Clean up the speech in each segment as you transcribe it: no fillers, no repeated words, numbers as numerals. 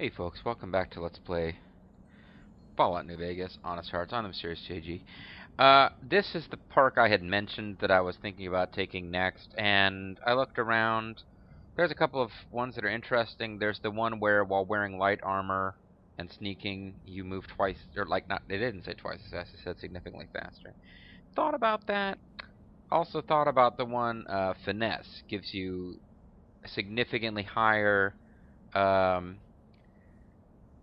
Hey folks, welcome back to Let's Play Fallout New Vegas, Honest Hearts. I'm the Mysterious JG. This is the park I had mentioned that I was thinking about taking next, and I looked around. There's a couple of ones that are interesting. There's the one where, while wearing light armor and sneaking, you move twice, or like not, they didn't say twice as fast, it said significantly faster. Thought about that. Also thought about the one, Finesse. Gives you a significantly higher,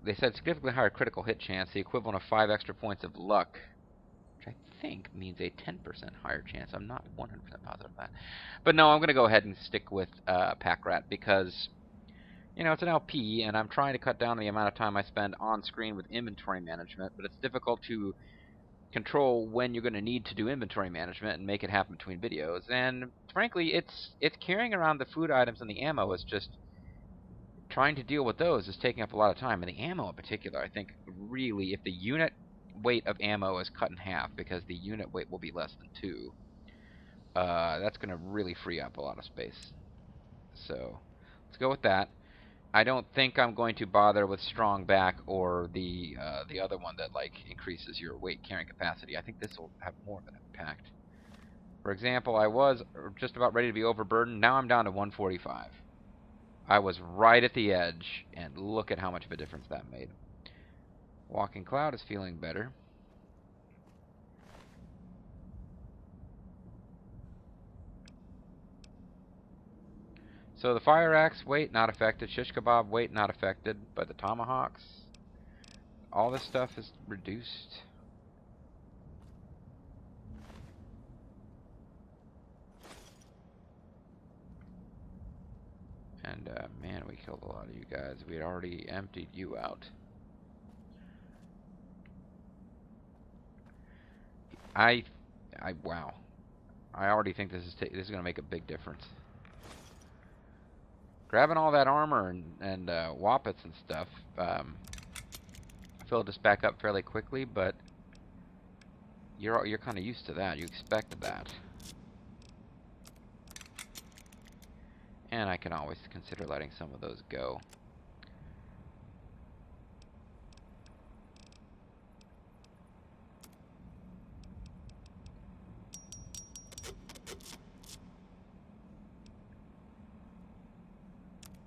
they said significantly higher critical hit chance, the equivalent of 5 extra points of luck, which I think means a 10% higher chance. I'm not 100% positive of that. But no, I'm going to go ahead and stick with Pack Rat because, you know, it's an LP, and I'm trying to cut down the amount of time I spend on screen with inventory management, but it's difficult to control when you're going to need to do inventory management and make it happen between videos. And frankly, it's carrying around the food items and the ammo is just trying to deal with those is taking up a lot of time. And the ammo in particular, I think really, if the unit weight of ammo is cut in half, because the unit weight will be less than 2, that's going to really free up a lot of space. So let's go with that. I don't think I'm going to bother with strong back or the other one that like increases your weight carrying capacity. I think this will have more of an impact. For example, I was just about ready to be overburdened. Now I'm down to 145. I was right at the edge, and look at how much of a difference that made. Walking Cloud is feeling better. So the Fire Axe, weight not affected. Shish Kebab, weight not affected. But the Tomahawks, all this stuff is reduced. And, man, we killed a lot of you guys. We had already emptied you out. Wow. I already think this is going to make a big difference. Grabbing all that armor and wappets and stuff filled us back up fairly quickly, but you're kind of used to that. You expected that. And I can always consider letting some of those go.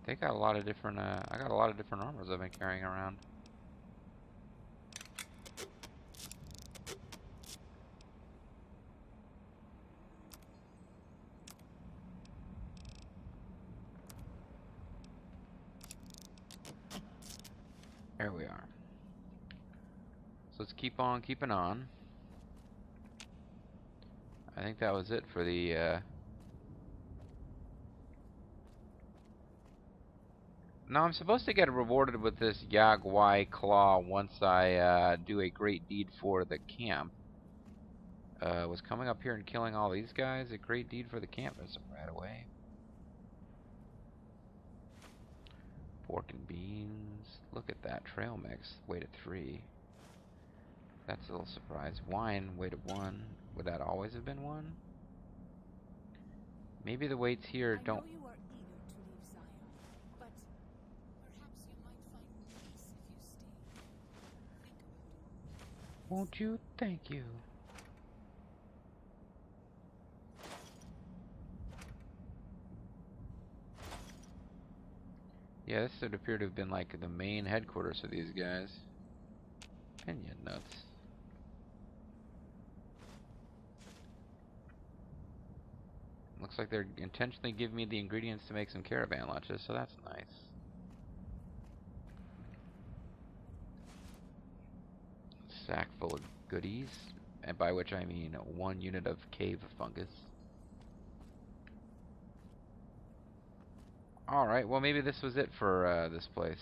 They got a lot of different, I got a lot of different armors I've been carrying around. There we are. So let's keep on keeping on. I think that was it for the, Now I'm supposed to get rewarded with this Yagwai Claw once I, do a great deed for the camp. Was coming up here and killing all these guys a great deed for the camp? That's right away. Pork and beans. Look at that. Trail mix. Weight of 3. That's a little surprise. Wine. Weight of 1. Would that always have been 1? Maybe the weights here don't... You are eager to leave Zion, but perhaps you might find peace if you stay. Think about it. Won't you? Thank you. Yeah, this would appear to have been like the main headquarters of these guys. Pinion nuts. Looks like they're intentionally giving me the ingredients to make some caravan lunches, so that's nice. Sack full of goodies, and by which I mean 1 unit of cave fungus. Alright, well maybe this was it for this place.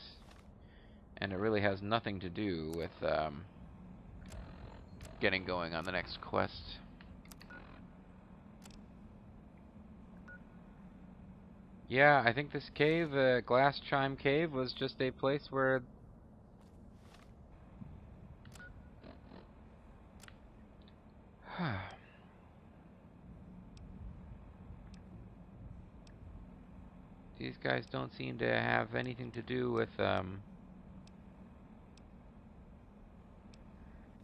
And it really has nothing to do with getting going on the next quest. Yeah, I think this cave, Glass Chime Cave, was just a place where... These guys don't seem to have anything to do with,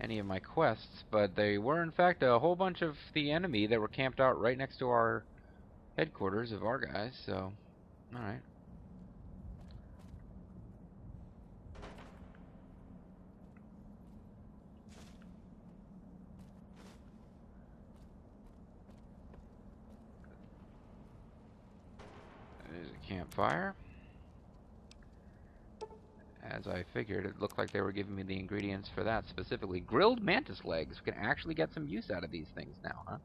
any of my quests, but they were in fact a whole bunch of the enemy that were camped out right next to our headquarters of our guys, so alright. There's a campfire. As I figured, it looked like they were giving me the ingredients for that specifically. Grilled mantis legs. We can actually get some use out of these things now, huh?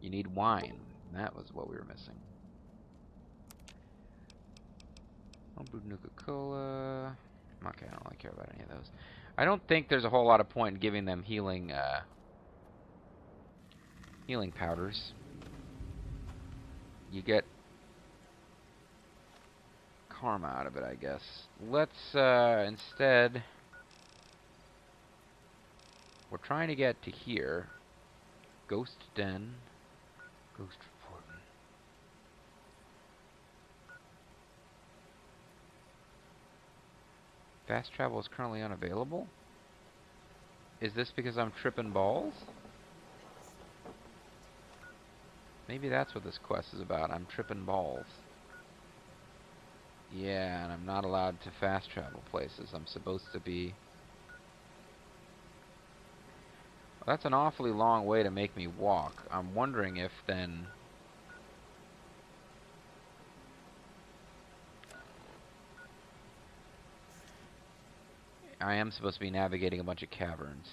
You need wine. That was what we were missing. Homebrewed Nuka-Cola. Okay, I don't really care about any of those. I don't think there's a whole lot of point in giving them healing powders. You get karma out of it, I guess. Let's instead... We're trying to get to here. Ghost Den. Ghost Reporting. Fast travel is currently unavailable? Is this because I'm tripping balls? Maybe that's what this quest is about. I'm tripping balls. Yeah, and I'm not allowed to fast travel places. I'm supposed to be... Well, that's an awfully long way to make me walk. I'm wondering if then... I am supposed to be navigating a bunch of caverns.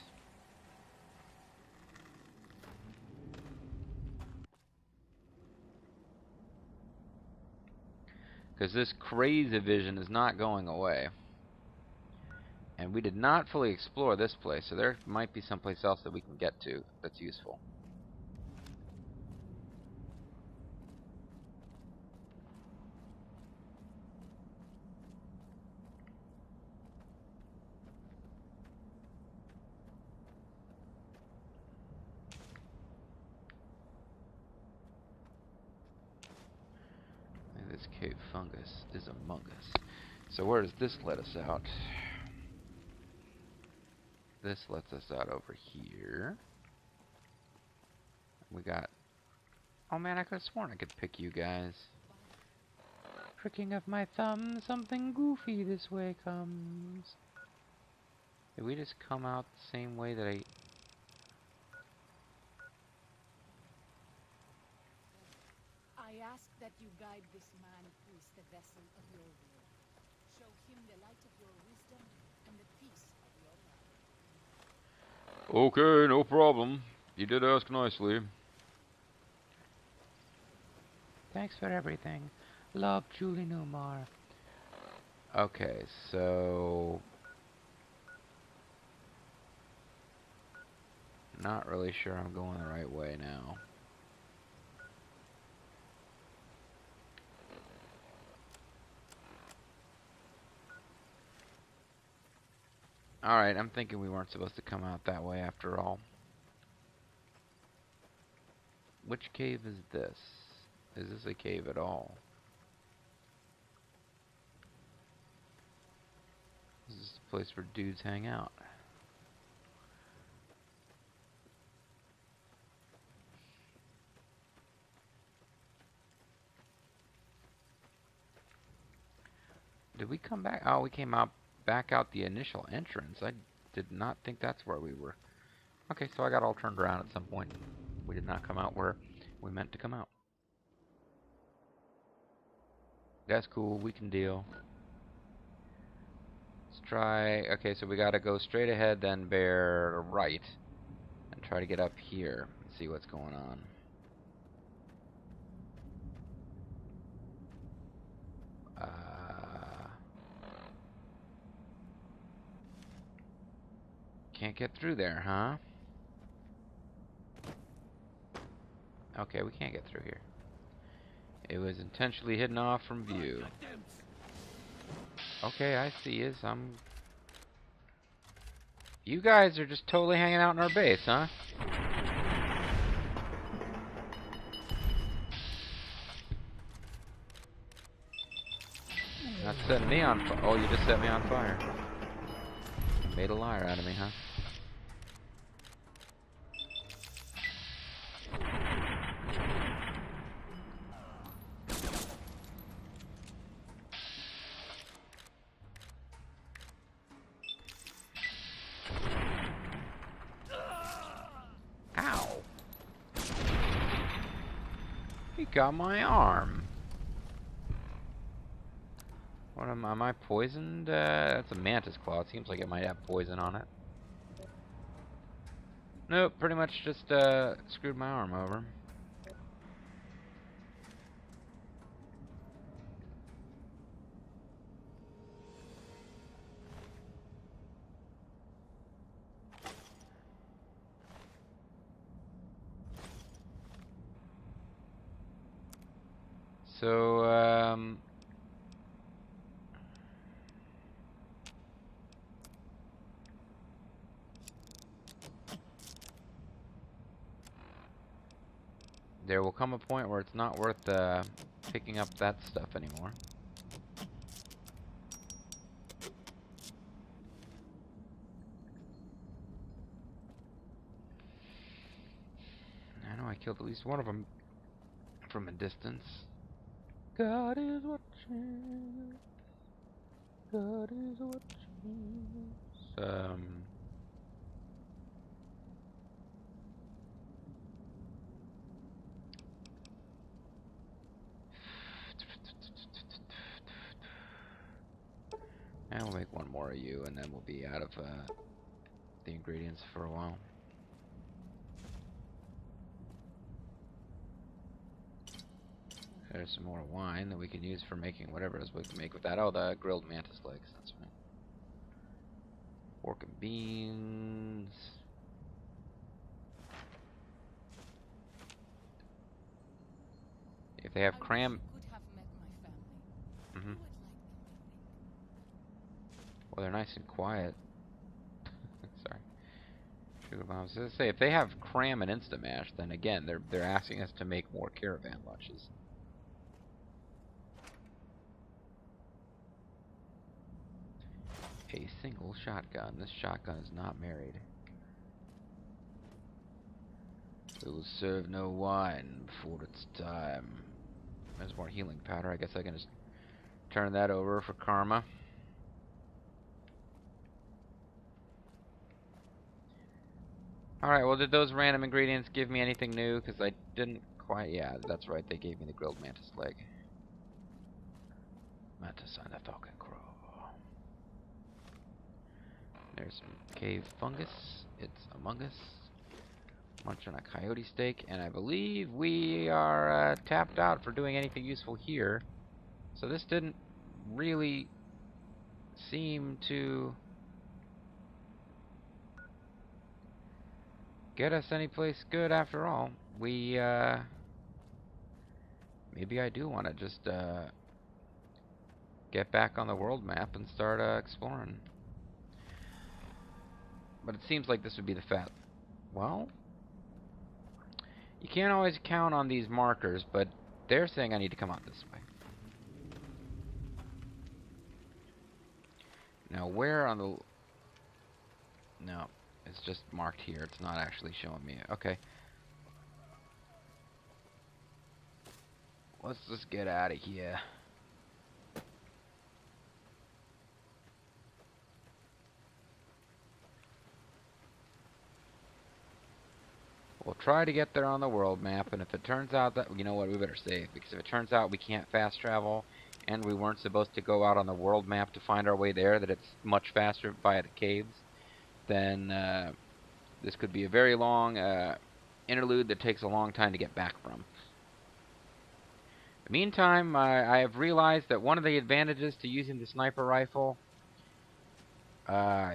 Because this crazy vision is not going away. And we did not fully explore this place, so there might be someplace else that we can get to that's useful. And this cave fungus is among us. So where does this let us out? This lets us out over here. We got... Oh man, I could have sworn I could pick you guys. Pricking of my thumb, something goofy this way comes. Did we just come out the same way that I... I ask that you guide this man who is the vessel of your will. Show him the light of your wisdom and the peace of your love. Okay, no problem. You did ask nicely. Thanks for everything. Love, Julie Newmar. Okay, so... Not really sure I'm going the right way now. Alright, I'm thinking we weren't supposed to come out that way after all. Which cave is this? Is this a cave at all? This is the place where dudes hang out. Did we come back? Oh, we came out back out the initial entrance. I did not think that's where we were. Okay, so I got all turned around at some point. We did not come out where we meant to come out. That's cool. We can deal. Let's try... Okay, so we gotta go straight ahead, then bear right. And try to get up here and see what's going on. Can't get through there, huh? Okay, we can't get through here. It was intentionally hidden off from view. Okay, I see you. You guys are just totally hanging out in our base, huh? Not setting me on fire. Oh, you just set me on fire. Made a liar out of me, huh? got my arm. What am I poisoned? That's a mantis claw. It seems like it might have poison on it. Nope, pretty much just screwed my arm over. So, there will come a point where it's not worth picking up that stuff anymore. I know I killed at least one of them from a distance. God is watching. God is watching. And we'll make one more of you, and then we'll be out of the ingredients for a while. There's some more wine that we can use for making whatever it is we can make with that. Oh, the grilled mantis legs. That's right. Pork and beans. If they have cram. Could have met my family. Mm-hmm. Who would like them, Well, they're nice and quiet. Sorry. Sugar bombs. I was gonna say, if they have cram and Instamash, then again, they're asking us to make more caravan lunches. A single shotgun. This shotgun is not married. It will serve no wine before it's time. There's more healing powder. I guess I can just turn that over for karma. Alright, well, did those random ingredients give me anything new? Because I didn't quite... Yeah, that's right. They gave me the grilled mantis leg. Mantis and the falcon crow. There's some cave fungus. It's among us. Munch on a coyote steak. And I believe we are tapped out for doing anything useful here. So this didn't really seem to get us anyplace good after all. We, maybe I do want to just get back on the world map and start exploring. But it seems like this would be the well, you can't always count on these markers, but they're saying I need to come out this way. Now, where on the... No, it's just marked here. It's not actually showing me. Okay. Let's just get out of here. We'll try to get there on the world map, and if it turns out that... You know what? We better save, because if it turns out we can't fast travel, and we weren't supposed to go out on the world map to find our way there, that it's much faster via the caves, then this could be a very long interlude that takes a long time to get back from. In the meantime, I have realized that one of the advantages to using the sniper rifle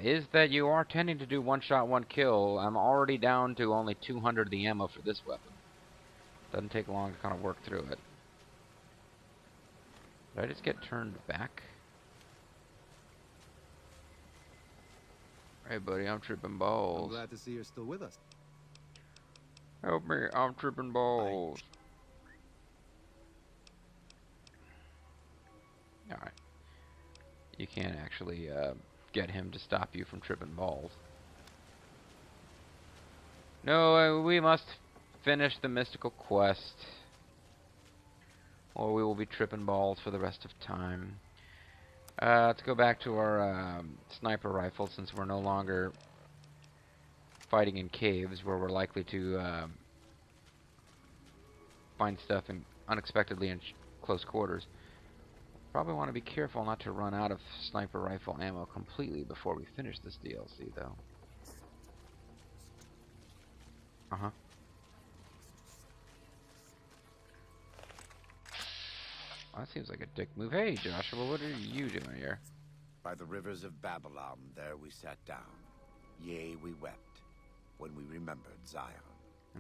is that you are tending to do one shot, one kill. I'm already down to only 200 of the ammo for this weapon. Doesn't take long to kind of work through it. Did I just get turned back? Hey buddy, I'm tripping balls. I'm glad to see you're still with us. Help me, I'm tripping balls. Alright. You can't actually get him to stop you from tripping balls. No, we must finish the mystical quest, or we will be tripping balls for the rest of time. Let's go back to our sniper rifle, since we're no longer fighting in caves where we're likely to find stuff unexpectedly in close quarters. Probably want to be careful not to run out of sniper rifle ammo completely before we finish this DLC, though. Uh-huh. Well, that seems like a dick move. Hey, Joshua, what are you doing here? By the rivers of Babylon, there we sat down. Yea, we wept, when we remembered Zion.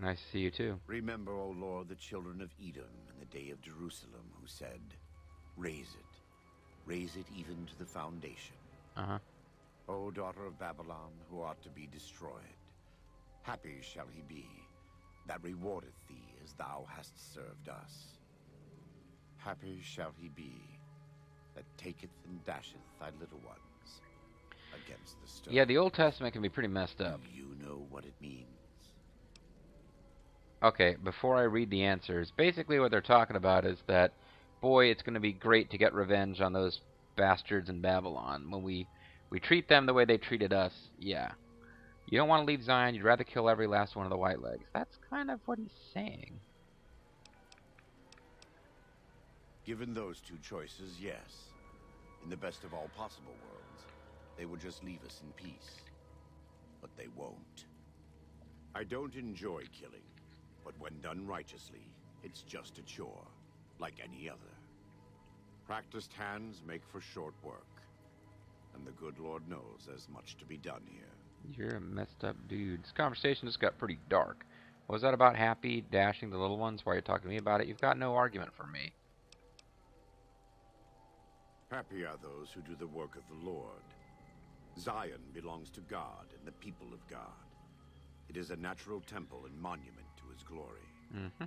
Nice to see you, too. Remember, O Lord, the children of Edom in the day of Jerusalem, who said, raise it even to the foundation. Uh-huh. O daughter of Babylon, who ought to be destroyed, happy shall he be, that rewardeth thee as thou hast served us. Happy shall he be, that taketh and dasheth thy little ones against the stone. Yeah, the Old Testament can be pretty messed up. Do you know what it means? Okay, before I read the answers, basically what they're talking about is that, boy, it's going to be great to get revenge on those bastards in Babylon. When we treat them the way they treated us, yeah. You don't want to leave Zion, you'd rather kill every last one of the white legs. That's kind of what he's saying. Given those two choices, yes. In the best of all possible worlds, they would just leave us in peace. But they won't. I don't enjoy killing, but when done righteously, it's just a chore, like any other. Practiced hands make for short work, and the good Lord knows there's much to be done here. You're a messed up dude. This conversation just got pretty dark. Was that about Happy dashing the little ones while you're talking to me about it? You've got no argument for me. Happy are those who do the work of the Lord. Zion belongs to God and the people of God. It is a natural temple and monument to his glory. Mm-hmm.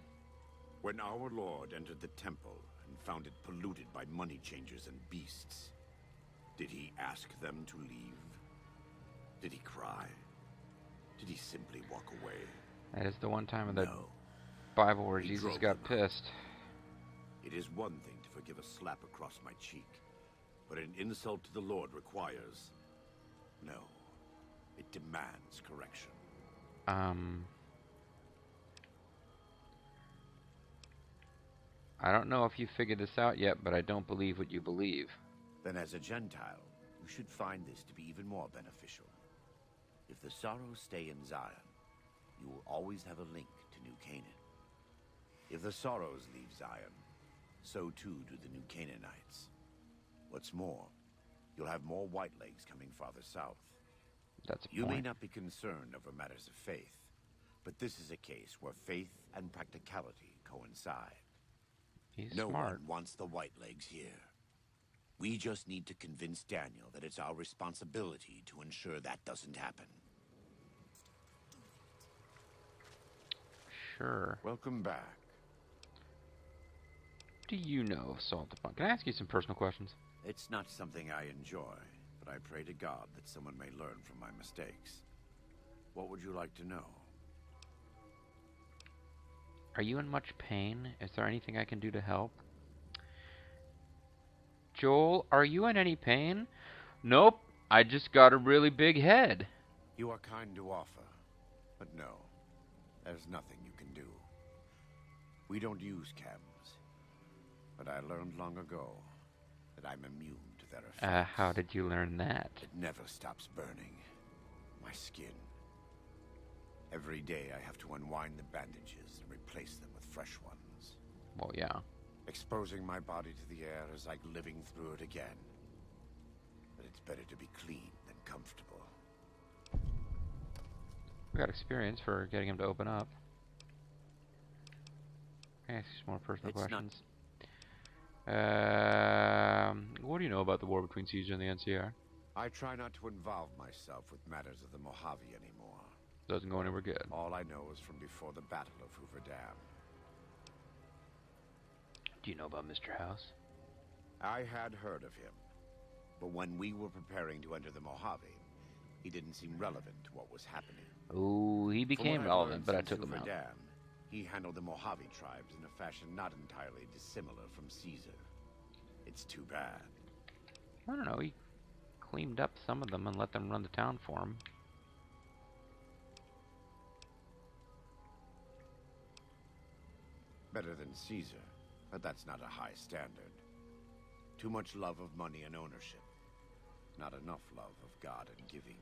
When our Lord entered the temple and found it polluted by money changers and beasts, did he ask them to leave? Did he cry? Did he simply walk away? That is the one time in the No. Bible where He Jesus drove got them out. pissed. It is one thing to forgive a slap across my cheek, but an insult to the Lord requires... No. It demands correction. I don't know if you figured this out yet, but I don't believe what you believe. Then as a Gentile, you should find this to be even more beneficial. If the sorrows stay in Zion, you will always have a link to New Canaan. If the sorrows leave Zion, so too do the New Canaanites. What's more, you'll have more white legs coming farther south. That's a You may point. not be concerned over matters of faith, but this is a case where faith and practicality coincide. He's No smart. one wants the white legs here. We just need to convince Daniel that it's our responsibility to ensure that doesn't happen. Sure. Welcome back. Do you know Salt upon? Can I ask you some personal questions? It's not something I enjoy, but I pray to God that someone may learn from my mistakes. What would you like to know? Are you in much pain? Is there anything I can do to help? Joel, are you in any pain? Nope, I just got a really big head. You are kind to offer, but no, there's nothing you can do. We don't use chems, but I learned long ago that I'm immune to their effects. How did you learn that? It never stops burning. My skin. Every day I have to unwind the bandages and replace them with fresh ones. Well, yeah. Exposing my body to the air is like living through it again. But it's better to be clean than comfortable. We got experience for getting him to open up. Can I ask you some more personal It's not- questions? What do you know about the war between Caesar and the NCR? I try not to involve myself with matters of the Mojave anymore. Doesn't go anywhere good. All I know is from before the Battle of Hoover Dam. Do you know about Mr. House? I had heard of him, but when we were preparing to enter the Mojave, he didn't seem relevant to what was happening. Oh, he From became what I've relevant, learned but I since took him Hoover out. Dam, he handled the Mojave tribes in a fashion not entirely dissimilar from Caesar. It's too bad. I don't know, he cleaned up some of them and let them run the town for him. Better than Caesar. But that's not a high standard. Too much love of money and ownership. Not enough love of God and giving.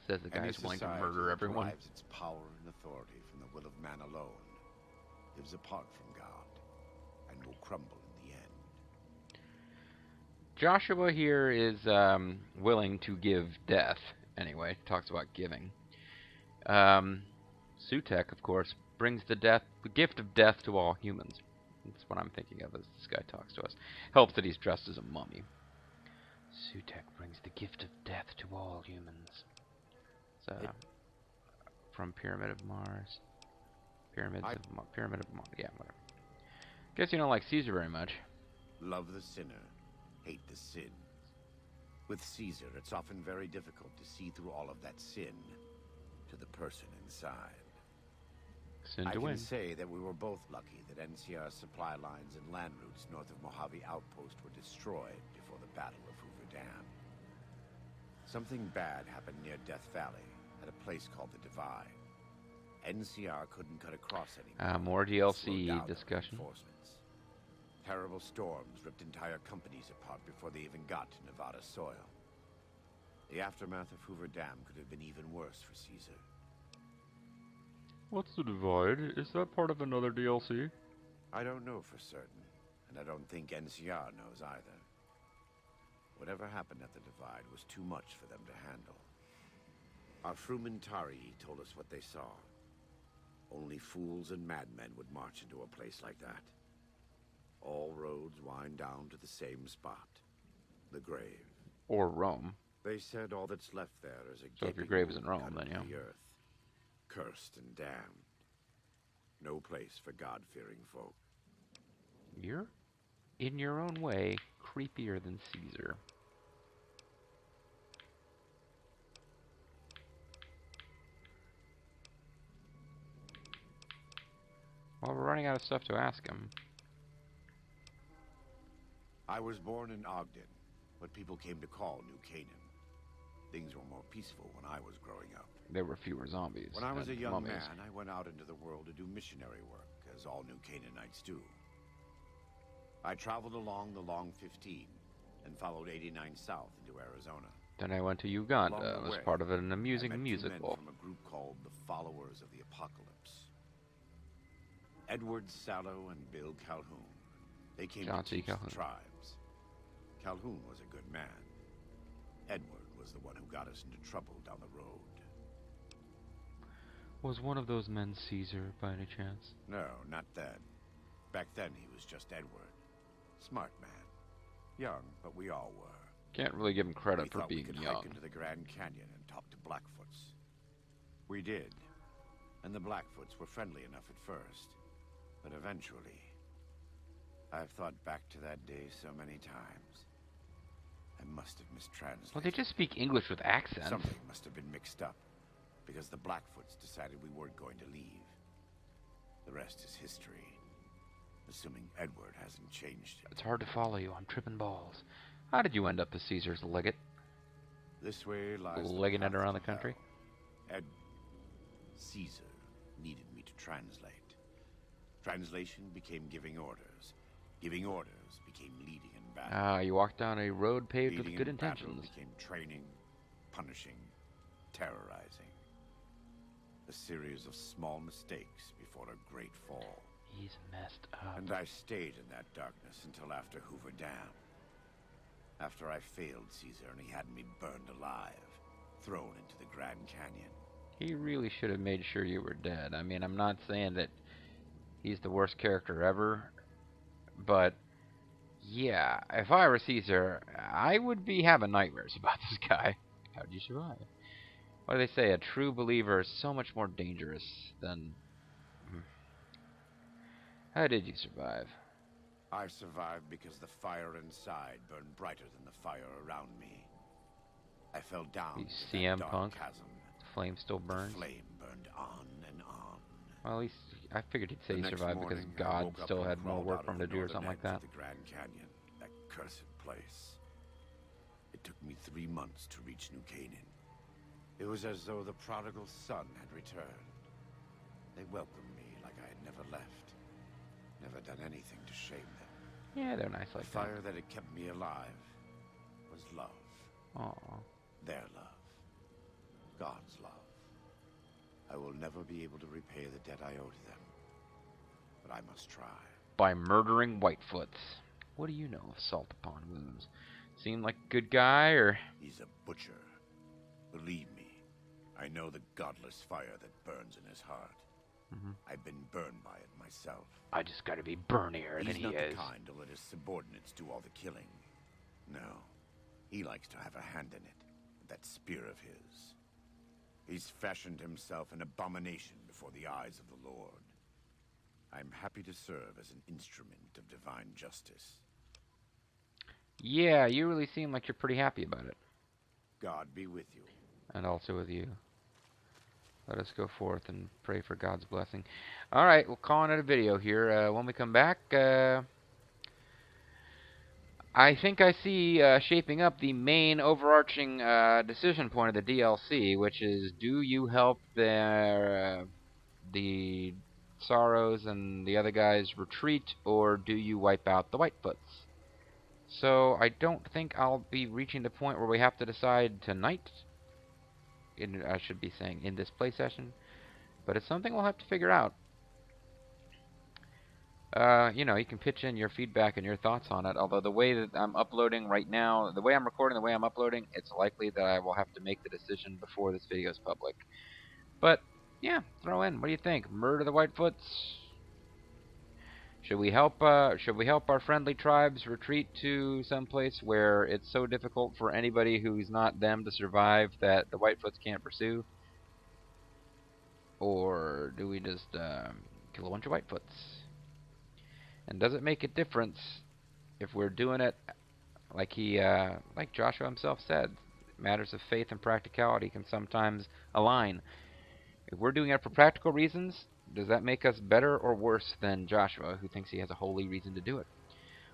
Says the guy Any who's willing to society murder that everyone. derives its power and authority from the will of man alone lives apart from God and will crumble in the end. Joshua here is willing to give death. Anyway, talks about giving. Sutek, of course, brings the gift of death to all humans. That's what I'm thinking of as this guy talks to us. Helps that he's dressed as a mummy. Sutek brings the gift of death to all humans. From Pyramid of Mars. Pyramid of Mars. Yeah, whatever. Guess you don't like Caesar very much. Love the sinner, hate the sin. With Caesar, it's often very difficult to see through all of that sin to the person inside. Sin I to can win. say that we were both lucky that NCR's supply lines and land routes north of Mojave Outpost were destroyed before the Battle of Hoover Dam. Something bad happened near Death Valley, at a place called the Divide. NCR couldn't cut across anymore. More Slowed DLC down their discussion. reinforcements. Terrible storms ripped entire companies apart before they even got to Nevada soil. The aftermath of Hoover Dam could have been even worse for Caesar. What's the Divide? Is that part of another DLC? I don't know for certain, and I don't think NCR knows either. Whatever happened at the Divide was too much for them to handle. Our Frumentari told us what they saw. Only fools and madmen would march into a place like that. All roads wind down to the same spot, the grave. Or Rome. They said all that's left there is a So if your gaping grave is in wound Rome, cut then into yeah. the earth, cursed and damned. No place for God-fearing folk. You're, in your own way, creepier than Caesar. Well, we're running out of stuff to ask him. I was born in Ogden, what people came to call New Canaan. Things were more peaceful when I was growing up. There were fewer zombies. When I was a and young mummies. man, I went out into the world to do missionary work, as all New Canaanites do. I traveled along the Long 15 and followed 89 south into Arizona. Then I went to Uganda Along the as way, part of an I met amusing two men musical. from a group called the Followers of the Apocalypse. Edward Sallow and Bill Calhoun. They came John to C. teach Calhoun. the tribes. Calhoun was a good man. Edward was the one who got us into trouble down the road. Was one of those men Caesar, by any chance? No, not then. Back then he was just Edward. Smart man. Young, but we all were. Can't really give him We credit for thought we being could young. hike into the Grand Canyon and talk to Blackfoots. We did. And the Blackfoots were friendly enough at first. But eventually, I've thought back to that day so many times. I must have mistranslated. Well, they just speak English with accents. Something must have been mixed up, because the Blackfoots decided we weren't going to leave. The rest is history, assuming Edward hasn't changed it. It's hard to follow you. I'm tripping balls. How did you end up as Caesar's legate? This way lies Legging it path around to the country? hell. Caesar needed me to translate. Translation became giving orders. Giving orders became leading in battle. Ah, you walked down a road paved with Leading good in battle intentions. became training, punishing, terrorizing. A series of small mistakes before a great fall. He's messed up. And I stayed in that darkness until after Hoover Dam. After I failed Caesar and he had me burned alive, thrown into the Grand Canyon. He really should have made sure you were dead. I mean, I'm not saying that he's the worst character ever, but yeah, if I were Caesar, I would be having nightmares about this guy. How'd you survive? What do they say? A true believer is so much more dangerous than... How did you survive? I survived because the fire inside burned brighter than the fire around me. I fell down You into that CM dark Punk? chasm. The flame still The burns? flame burned on and on. Well, at least I figured he'd say The he next survived because morning, I God woke up still and had more crawled work out for him of to the do or northern something like edge that. of the Grand Canyon, that cursed place. It took me 3 months to reach New Canaan. It was as though the prodigal son had returned. They welcomed me like I had never left. Never done anything to shame them. Yeah, they're nice The like that. fire that had kept me alive was love. Aw. Their love. God's love. I will never be able to repay the debt I owe to them. But I must try. By murdering Whitefoots. What do you know of Salt Upon Wounds? Seem like a good guy, or... He's a butcher. Believe me, I know the godless fire that burns in his heart. I've been burned by it myself. I just gotta be burnier than He's he not is. the kind to let his subordinates do all the killing. No, he likes to have a hand in it, with that spear of his. He's fashioned himself an abomination before the eyes of the Lord. I'm happy to serve as an instrument of divine justice. Yeah, you really seem like you're pretty happy about it. God be with you. And also with you. Let us go forth and pray for God's blessing. Alright, we'll call it a video here. When we come back, I think I see shaping up the main overarching decision point of the DLC, which is, do you help the Sorrows and the other guys retreat, or do you wipe out the Whitefoots? So I don't think I'll be reaching the point where we have to decide tonight. I should be saying in this play session. But it's something we'll have to figure out. You know, you can pitch in your feedback and your thoughts on it. Although the way that I'm uploading right now, the way I'm recording, the way I'm uploading, it's likely that I will have to make the decision before this video is public. But, yeah, throw in. What do you think? Murder the Whitefoots? Should we help our friendly tribes retreat to some place where it's so difficult for anybody who's not them to survive that the Whitefoots can't pursue? Or do we just kill a bunch of Whitefoots? And does it make a difference if we're doing it like like Joshua himself said? Matters of faith and practicality can sometimes align. If we're doing it for practical reasons, does that make us better or worse than Joshua, who thinks he has a holy reason to do it?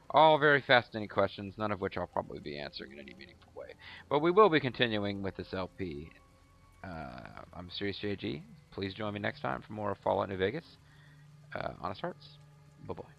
All very fascinating questions, none of which I'll probably be answering in any meaningful way. But we will be continuing with this LP. I'm Serious JG. Please join me next time for more Fallout New Vegas. Honest Hearts. Bye-bye.